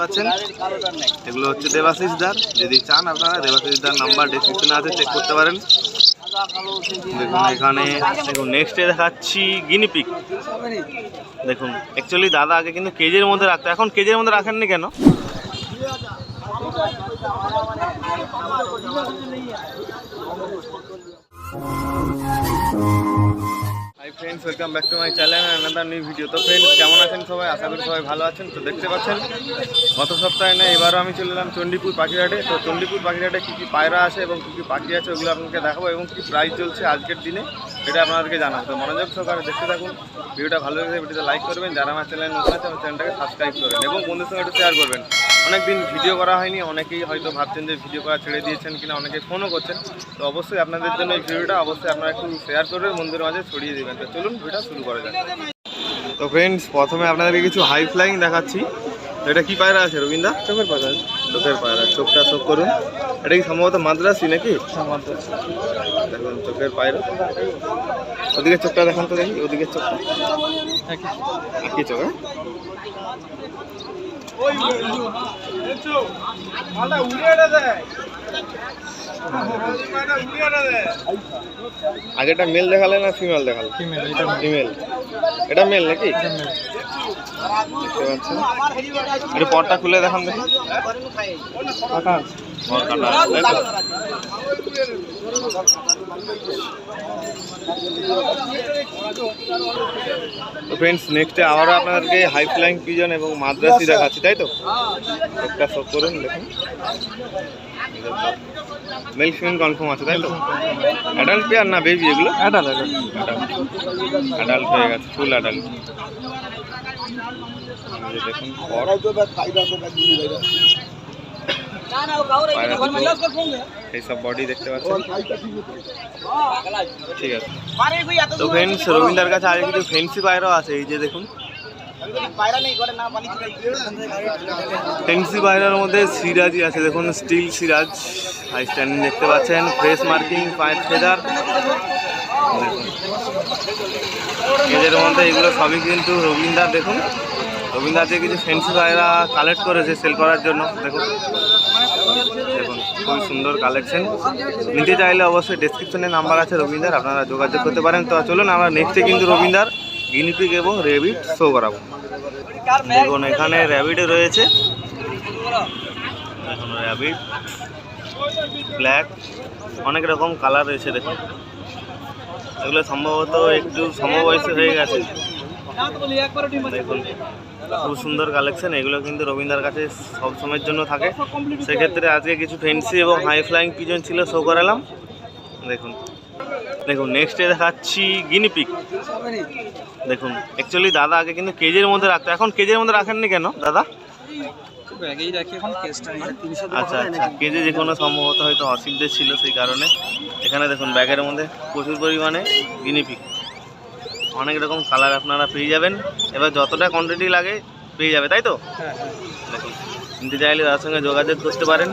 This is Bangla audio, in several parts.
পাচ্ছেন এগুলো হচ্ছে দেবাশিস দার। যদি চান আপনারা দেবাশিস দার নাম্বার ডেসক্রিপশনে আছে, চেক করতে পারেন। দেখুন এখানে দেখুন নেক্সটে দেখাচ্ছি গিনিপিগ। দেখুন অ্যাকচুয়ালি দাদা আগে কিন্তু কেজির মধ্যে রাখতো, এখন কেজির মধ্যে রাখেননি কেন? Hi friends, welcome back to my channel another new video. তো ফ্রেন্ডস কেমন আছেন সবাই? আশা করি সবাই ভালো আছেন। তো দেখতে পাচ্ছেন গত সপ্তাহে না এবারও আমি চলে এলাম চণ্ডীপুর পাখিরহাটে। তো চণ্ডীপুর পাখিরহাটে কী কী পায়রা আছে এবং কী কী পাখি আছে ওগুলো আপনাকে দেখাবো এবং কী প্রাইস চলছে আজকের দিনে এটা আপনাদেরকে জানাবো। তো মনোযোগ সহকারে দেখতে থাকুন। ভিডিওটা ভালো লাগলে ভিডিওতে লাইক করবেন, যারা আমার চ্যানেল নতুন আছে আমার চ্যানেলটাকে সাবস্ক্রাইব করবেন এবং বন্ধুদের সঙ্গে একটু শেয়ার করবেন। অনেকদিন ভিডিও করা হয়নি, অনেকেই হয়তো ভাবছেন যে ভিডিও করা ছেড়ে দিয়েছেন কিনা, অনেকে ফোনও করছেন। তো অবশ্যই আপনাদের জন্য এই ভিডিওটা অবশ্যই আপনারা একটু শেয়ার করবেন, বন্ধুদের মাঝে ছড়িয়ে দেবেন। তো চলুন ভিডিওটা শুরু করা যাক। তো ফ্রেন্ডস প্রথমে আপনাদেরকে কিছু হাই ফ্লাইং দেখাচ্ছি। তো এটা কি পায়রা আছে রবীন্দ্র? চোখের পায়রা। চোখের পায়রা, চোখটা চোখ করুন। এটা কি সম্ভবত মাদ্রাসি নাকি? দেখুন চোখের পায়রা। ওদিকে চোখটা দেখান তো দেখি, ওদিকে চোখটা একই চোখ। আগেটা মেল দেখালে না ফিমেল দেখালে? ফিমেল। এটা মেল নাকি? এটা পটটা খুলে দেখান দেখি। তো ফ্রেন্ডস নেক্সটে আবারও আপনাদেরকে হাই ফ্লাইং পিজন এবং মাদ্রাসি দেখাচ্ছি, তাই তো? একটা শো করুন দেখুন। মেল ফিমেল কনফার্ম আছে তাই তো? অ্যাডাল্ট পেয়ার না বেবি এগুলো? অ্যাডাল্ট হয়ে গেছে, ফুল অ্যাডাল্ট। দেখুন এইসব বডি দেখতে পাচ্ছেন, ঠিক আছে। তো ফ্রেন্ডস রবীন্দ্রের কাছে আগে কিছু ফেন্সি পায়রাও আছে, এই যে দেখুন ফেন্সি পায়রার মধ্যে সিরাজি আছে। দেখুন স্টিল সিরাজ, হাই স্ট্যান্ডিং দেখতে পাচ্ছেন, ফ্রেশ মার্কিং, পায়ের ফেদার। দেখুন এদের মধ্যে এগুলো সবই কিন্তু রবীন্দ্র। দেখুন রবীন্দ্র যে কিছু ফেন্সি পায়রা কালেক্ট করেছে সেল করার জন্য। দেখুন দেখুন খুবই সুন্দর কালেকশন। নিতে চাইলে অবশ্যই ডেসক্রিপশনে নাম্বার আছে রবীন্দ্র, আপনারা যোগাযোগ করতে পারেন। তো চলুন আমরা নেক্সটে কিন্তু রবীন্দ্র গিনিপিগ এবং র্যাবিট শো করাবো। দেখুন এখানে র্যাবিটে রয়েছে, এখন র্যাবিট ব্ল্যাক, অনেক রকম কালার রয়েছে। দেখুন এগুলো সম্ভবত একটু সমবয়সী হয়ে গেছে। দেখুন খুব সুন্দর কালেকশন। এগুলো কিন্তু রবীন্দ্রের কাছে সব সময়ের জন্য থাকে। সেক্ষেত্রে আজকে কিছু ফেন্সি এবং হাই ফ্লাইং পিজন ছিল, শো করালাম। দেখুন দেখুন নেক্সটে দেখাচ্ছি গিনিপিগ। দেখুন অ্যাকচুয়ালি দাদা আগে কিন্তু কেজির মধ্যে রাখতো, এখন কেজির মধ্যে রাখেননি কেন দাদা? আচ্ছা আচ্ছা, কেজি যে কোনো সম্ভবত হয়তো অসুবিধে ছিল সেই কারণে। এখানে দেখুন ব্যাগের মধ্যে প্রচুর পরিমাণে গিনিপিগ, অনেক রকম কালার আপনারা পেয়ে যাবেন। এবার যতটা কোয়ান্টিটি লাগে পেয়ে যাবে, তাই তো? দেখুন নিতে চাইলে তার সঙ্গে যোগাযোগ করতে পারেন।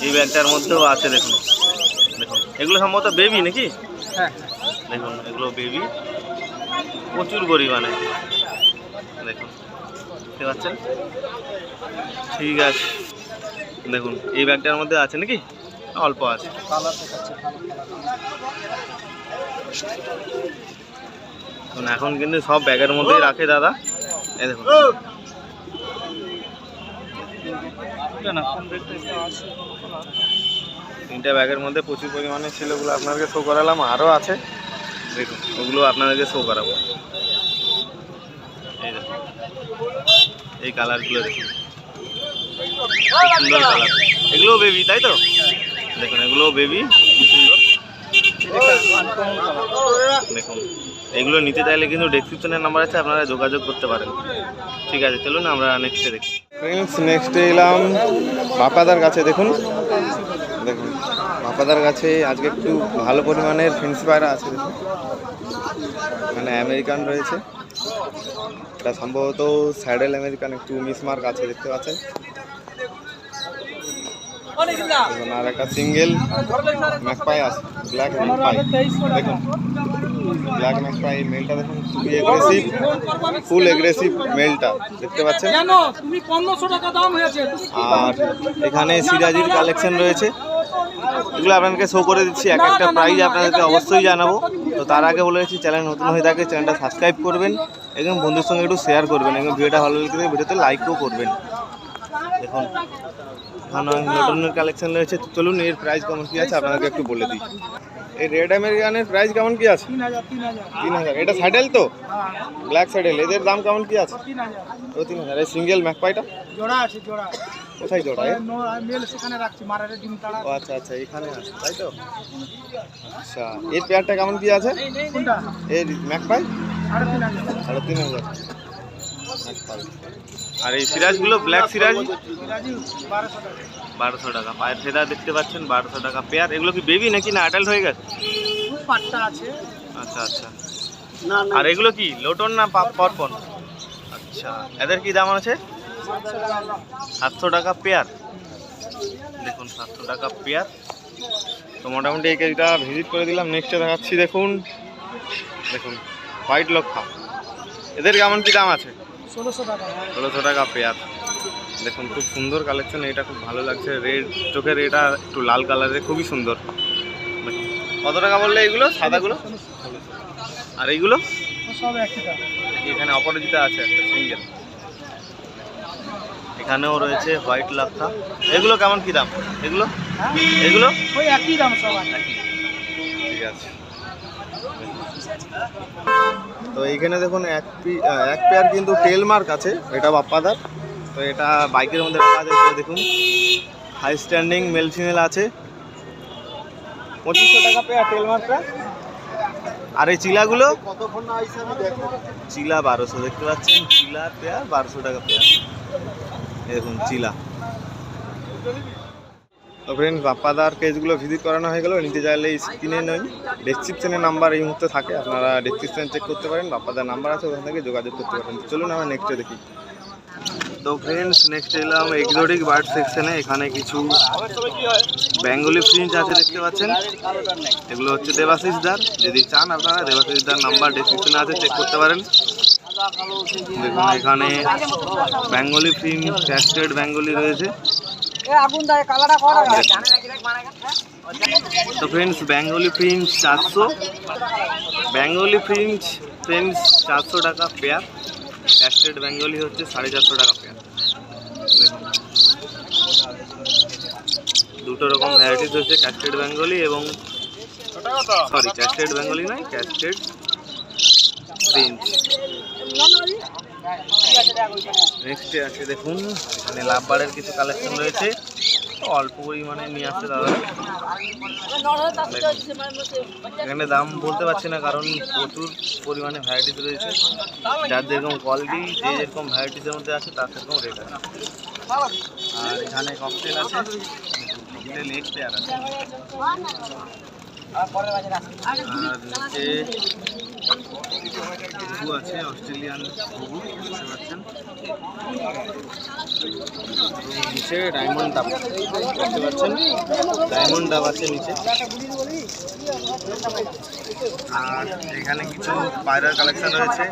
এই ব্যাগটার মধ্যেও আছে দেখুন। দেখুন এগুলো সম্ভবত বেবি নাকি? দেখুন এগুলো বেবি প্রচুর পরিমাণে। দেখুন দেখতে পাচ্ছেন, ঠিক আছে। দেখুন এই ব্যাগটার মধ্যে আছে নাকি? অল্প আছে। এখন কিন্তু সব ব্যাগের মধ্যেই রাখে দাদা। এই দেখুন তিনটা ব্যাগের মধ্যে প্রচুর পরিমাণে ছিল, ওগুলো আপনাদেরকে শো করালাম। আরও আছে, দেখুন ওগুলো আপনাদেরকে শো করাবো। এই দেখুন এই কালারগুলো দেখুন, সুন্দর কালার। এগুলোও বেবি তাই তো? দেখুন এগুলোও বেবি, খুব সুন্দর। দেখুন এগুলো নিতে চাইলে কিন্তু ডেসক্রিপশনের নাম্বার আছে, আপনারা যোগাযোগ করতে পারেন। ঠিক আছে চলুন আমরা নেক্সটে দেখি। ফ্রেন্ডস নেক্সটে এলাম বাপাদার কাছে। দেখুন দেখুন বাপাদার কাছে আজকে একটু ভালো পরিমাণের ফেন্সি পায়রা আছে। দেখুন এখানে আমেরিকান রয়েছে, এটা সম্ভবত স্যাডেল আমেরিকান, একটু মিসমার্ক আছে দেখতে পাচ্ছেন। আর একটা সিঙ্গেল ম্যাকপাই আছে, ব্ল্যাক ম্যাকপাই। দেখুন ব্ল্যাক ম্যাকপাই মেলটা দেখুন, খুবই এগ্রেসিভ, ফুল এগ্রেসিভ মেলটা দেখতে পাচ্ছেন। আর এখানে সিরাজির কালেকশন রয়েছে, এগুলো আপনাদেরকে শো করে দিচ্ছি, এক একটা প্রাইজ আপনাদেরকে অবশ্যই জানাবো। তো তার আগে বলে দিচ্ছি, চ্যানেল নতুন হয়ে থাকে চ্যানেলটা সাবস্ক্রাইব করবেন এবং বন্ধুর সঙ্গে একটু শেয়ার করবেন এবং ভিডিওটা ভালো লাগলে ভিডিওতে লাইকও করবেন। দেখুন এখানে নতুনের কালেকশন রয়েছে। তো চলুন এর প্রাইস কেমন কি আছে আপনাদেরকে একটু বলে দিই। এই রেড আমেরিকানের প্রাইস কেমন কি আছে? 3000। এটা স্যাডেল তো, ব্ল্যাক স্যাডেল, এদের দাম কেমন কি আছে? 3000। এই সিঙ্গেল ম্যাকপাইটা জোড়া আছে, জোড়া কোথায় জোড়া? মেল সেখানে রাখছি, মারারে ডিম তাড়া। ও আচ্ছা আচ্ছা, এখানে আছে তাই তো। আচ্ছা এর পেয়ারটা কেমন কি আছে? কোনটা? এই ম্যাকপাই 3500। 3500 ম্যাকপাই। আর এই সিরাজগুলো ব্ল্যাক সিরাজ 1200 টাকা। পায়ের ফেদা দেখতে পাচ্ছেন 1200 টাকা পেয়ার। এগুলো কি বেবি নাকি না অ্যাডাল্ট হয়ে গেছে? পাট্টা আছে। আচ্ছা আচ্ছা। আর এগুলো কি লোটন না পরপন? আচ্ছা এদের কি দাম আছে? 700 টাকা পেয়ার। দেখুন 700 টাকা পেয়ার। তো মোটামুটি এই কেজিটা ভিজিট করে দিলাম। নেক্সটে দেখাচ্ছি, দেখুন দেখুন হোয়াইট লক্ষা, এদের কেমন কি দাম আছে? 1600 টাকা। 1600 টাকা পেয়ার। দেখুন খুব সুন্দর কালেকশন, এটা খুব ভালো লাগছে। রেড চোখের, এটা একটু লাল কালারের, খুবই সুন্দর। কত টাকা বললে এইগুলো সাদাগুলো? আর এইগুলো সব একই দাম। এখানে অপরাজিতা আছে একটা সিঙ্গেল, এখানেও রয়েছে হোয়াইট লাক্ষা। এগুলো কেমন কি দাম? এগুলো এগুলো ওই একই দাম সব। ঠিক আছে। তো এইখানে দেখুন এক পেয়ার কিন্তু টেল মার্ক আছে, এটা বাপ্পাদার। তো এটা বাইকের মধ্যে রাখা যায়। তো দেখুন হাই স্ট্যান্ডিং মেল ফিমেল আছে, 2500 টাকা পেয়ার টেল মার্কটা। আর এই চিলাগুলো চিলা 1200 দেখতে পাচ্ছেন, চিলা পেয়ার 1200 টাকা পেয়ার। দেখুন চিলা। তো ফ্রেন্ডস বাপ্পাদার কেসগুলো ভিজিট করানো হয়ে গেল। নিতে চাইলে স্ক্রিনে নয় ডেসক্রিপশনের নাম্বার এই মুহূর্তে থাকে, আপনারা ডেসক্রিপশন চেক করতে পারেন, বাপ্পাদার নাম্বার আছে, ওখান থেকে যোগাযোগ করতে পারেন। চলুন আমরা নেক্সটে দেখি। তো ফ্রেন্ডস নেক্সট এলাম এক্সোটিক বার্ড সেকশনে। এখানে কিছু বেঙ্গলি ফ্রিঞ্চ আছে দেখতে পাচ্ছেন, এগুলো হচ্ছে দেবাশিস দার। যদি চান আপনারা দেবাশিস দার নাম্বার ডেসক্রিপশনে আছে, চেক করতে পারেন। দেখুন এখানে বেঙ্গলি ফ্রিঞ্চ, ক্যাস্টেড বেঙ্গলি রয়েছে। তো ফ্রেন্ডস বেঙ্গলি ফ্রিঞ্চ 400, বেঙ্গলি ফ্রিঞ্চ ফ্রেন্ডস 400 টাকা পেয়ার। ক্যাস্টেড বেঙ্গলি হচ্ছে 450 টাকা পেয়ার। দেখুন দুটো রকম ভ্যারাইটিস হচ্ছে, ক্যাস্টেড বেঙ্গলি এবং সরি ক্যাস্টেড বেঙ্গলি নয়, ক্যাস্টেড ফ্রিঞ্চ। নেক্সটে আছে দেখুন এখানে লাভবারের কিছু কালেকশন রয়েছে, অল্প পরিমাণে নিয়ে আসছে দাদা। এখানে দাম বলতে পারছি না কারণ প্রচুর পরিমাণে ভ্যারাইটিস রয়েছে, যার যেরকম কোয়ালিটি, যে যেরকম ভ্যারাইটিসের মধ্যে আছে তার সেরকম রেট আছে। আর এখানে ককটেল আছে, ককটেল এক পেয়ার আছে। আর নিচে ঘুঘু আছে, অস্ট্রেলিয়ান ঘুঘু দেখতে পাচ্ছেন। নিচে ডায়মন্ড ডাব দেখতে পাচ্ছেন, ডায়মন্ড ডাব আছে নিচে। আর এখানে কিছু পায়রার কালেকশন রয়েছে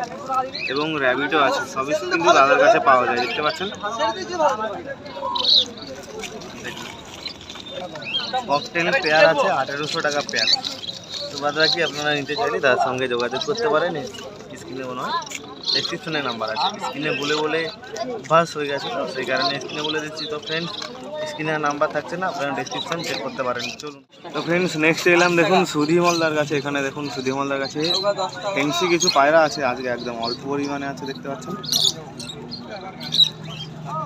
এবং র্যাবিটও আছে, সবই কিন্তু দাদার কাছে পাওয়া যায় দেখতে পাচ্ছেন। ককটেল পেয়ার আছে 1800 টাকা পেয়ার। তো বাদ বাকি আপনারা নিতে চাইলে তার সঙ্গে যোগাযোগ করতে পারেন। স্ক্রিনে মনে হয় ডেসক্রিপশনে নাম্বার আছে, স্ক্রিনে বলে বলে অভ্যাস হয়ে গেছে, তো সেই কারণে স্ক্রিনে বলে দিচ্ছি। তো ফ্রেন্ডস স্ক্রিনে নাম্বার থাকছে না, আপনারা ডেসক্রিপশন চেক করতে পারেন। চলুন তো ফ্রেন্ডস নেক্সট এলাম দেখুন সুধি মলদার কাছে। এখানে দেখুন সুধি মলদার কাছে ফেন্সি কিছু পায়রা আছে, আজকে একদম অল্প পরিমাণে আছে দেখতে পাচ্ছেন।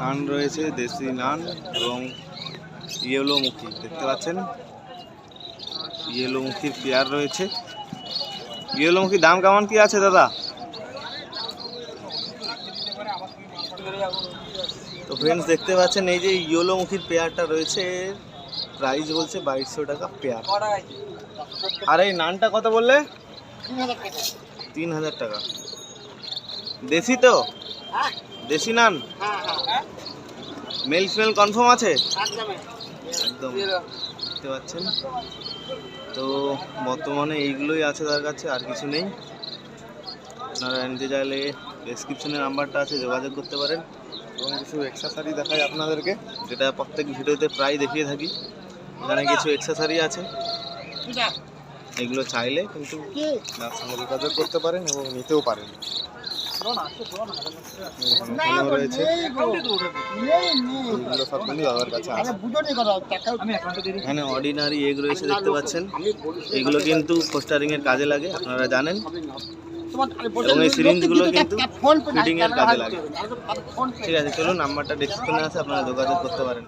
নান রয়েছে, দেশি নান এবং ইয়েলো মুখী দেখতে পাচ্ছেন। ইয়েলো মুখির পেয়ার রয়েছে। ইয়েলো মুখির দাম কেমন কি আছে দাদা? তো ফ্রেন্ডস দেখতে পাচ্ছেন এই যে ইয়েলো মুখির পেয়ারটা রয়েছে, প্রাইস বলছে 2200 টাকা পেয়ার। আর এই নানটা কত বললে? 3000 টাকা। দেশি তো, দেশি নান, মেল ফিমেল কনফার্ম আছে? একদম দেখতে পাচ্ছেন। তো বর্তমানে এইগুলোই আছে তার কাছে, আর কিছু নেই। আপনারা নিতে চাইলে ডেসক্রিপশনে নাম্বারটা আছে, যোগাযোগ করতে পারেন। এবং কিছু অ্যাক্সেসরি দেখাই আপনাদেরকে, যেটা প্রত্যেক ভিডিওতে প্রায় দেখিয়ে থাকি। এখানে কিছু অ্যাক্সেসরি আছে, এগুলো চাইলে কিন্তু তার সঙ্গে যোগাযোগ করতে পারেন এবং নিতেও পারেন। এখানে রয়েছে এগুলো সব কিন্তু দাদার কাছে আছে। এখানে অর্ডিনারি এগ রয়েছে, দেখতে পাচ্ছেন। এগুলো কিন্তু পোস্টারিং এর কাজে লাগে, আপনারা জানেন। এবং এই সিরিঞ্জগুলো কিন্তু ফিডিং এর কাজে লাগে। ঠিক আছে, চলুন, নাম্বারটা ডেসক্রিপশনে আছে, আপনারা যোগাযোগ করতে পারেন।